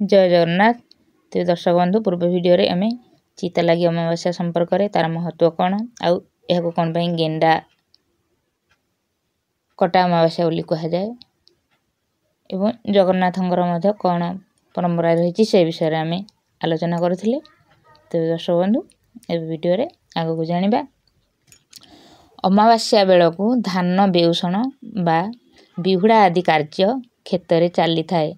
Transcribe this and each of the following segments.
जय जगन्नाथ। तो दर्शक बंधु पूर्व वीडियो रे आमे चिता लगी अमावास्या संपर्क में तार महत्व कौन आउ यह कौन गेंडा कटा अमावास्या बोली कह जाए एवं जगन्नाथंकर कौन परंपरा रही से विषय आम आलोचना करुले। तो दर्शक बंधु ए वीडियो रे आग को जानिबा अमावास्या बेलू धान बेउषण बा बिहुड़ा आदि कार्य क्षेत्र में चली थाए।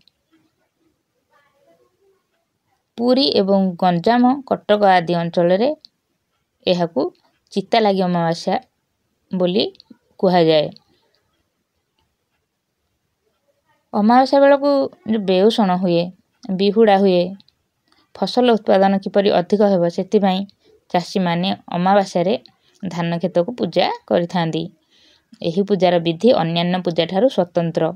पुरी एवं गंजाम कटक आदि अंचल यह चिता लगी अमावास्या बोली कह जाए। अमावास्या बेलू जो बेउषण हुए बिहुड़ा हुए फसल उत्पादन किपरि अधिक हेब से चाषी माने अमावास्या रे धान खेत को पूजा करिथांदी। एही पूजार विधि अन्यान्य पूजा ठारू स्वतंत्र।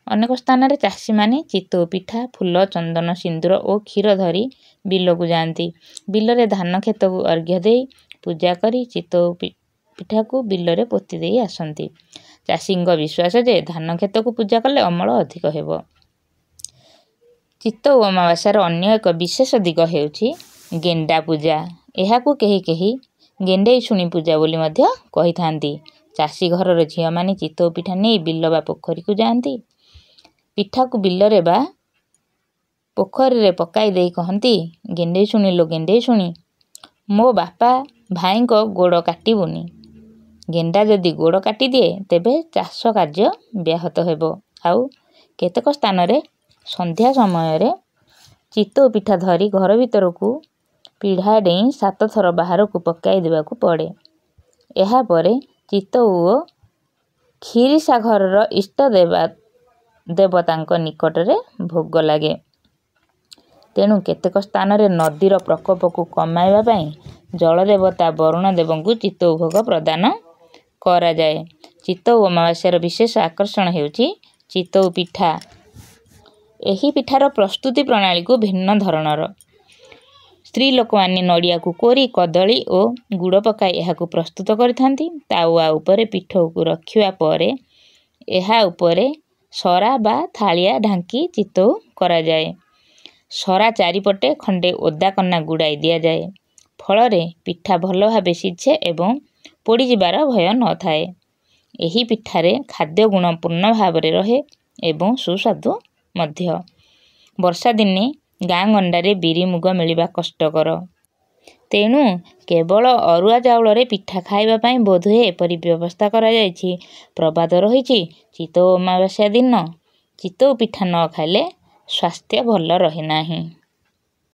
अनेक स्थान रे चाषी माने चितौ पिठा फूल चंदन सिंदूर और क्षीर धरी बिल को जाती। बिल रे धान खेत को अर्घ्य दे पूजा करी चितौ पिठा को बिल रे पोती दे आसंती। चाषी विश्वास जे धान खेत को पूजा कले अमल अधिक हेब। चितौ अमावास्यार अन्य एक विशेष दिग हेउछि गेंडा पूजा। एहाकू केही केही गेंडेई शुणी पूजा बोली मध्य कहिथांती। चाषी घर झील माने चितौ पिठा नहीं बिल बा पोखरी को जाती। पिठा को बिल रे बा पोखरी रे पकाई दे कहती गेंडेई शुणी लो गेंडेई शुणी मो बापा भाई को गोड़ काटिबुनी। गेंडा जदि गोड़ काटी दिए तेबे चाष कार्य व्याहत हेबो। आउ केतेक स्थान रे संध्या समय रे चितौ पिठा धरी घर भीतर को पीढ़ा डेई 7 थर बाहर को पकाई देवा को पड़े। एहा परे चितौ ओ खीरिसा घर इष्ट देवता निकट रे भोग लगे। तेणु केतेक स्थान रे नदीर प्रकोप को कमाइबा पई जल देवता वरुण देव को चितौ भोग प्रदान करा जाए। चितौ अमावास्यार विशेष आकर्षण हेउछि चितौ पिठा। एही पिठार प्रस्तुति प्रणाली को भिन्न धरणर। स्त्री लोक माने नड़िया को कोरी कदली और गुड़ पकाई यह प्रस्तुत करिथांती। तावा उपरे पिठौ को रखिवा परे एहा उपरे सरा बा थालिया ढांकी चितौ करा जाए। सरा चारिपटे खंडे ओदा कन्ना गुड़ाई दिया जाए। फल रे पिठा भल भाबे सिझे एवं पोड़ी जिबार भय न थाए। एही पिठारे खाद्य गुण पूर्ण भाव रे रहे एवं सुस्वादु मध्य। वर्षा दिने गाँ गंडारे बिरी मुग मिलिबा कष्टकर। तेणु केवल अरुआ चाउल रे पिठा खाइबा पई बोधुए एपरि व्यवस्था करा जायछि। प्रबाद रहिछि चितौ अमावास्या दिन चितौ पिठा न खाइले स्वास्थ्य भल रहे नाही।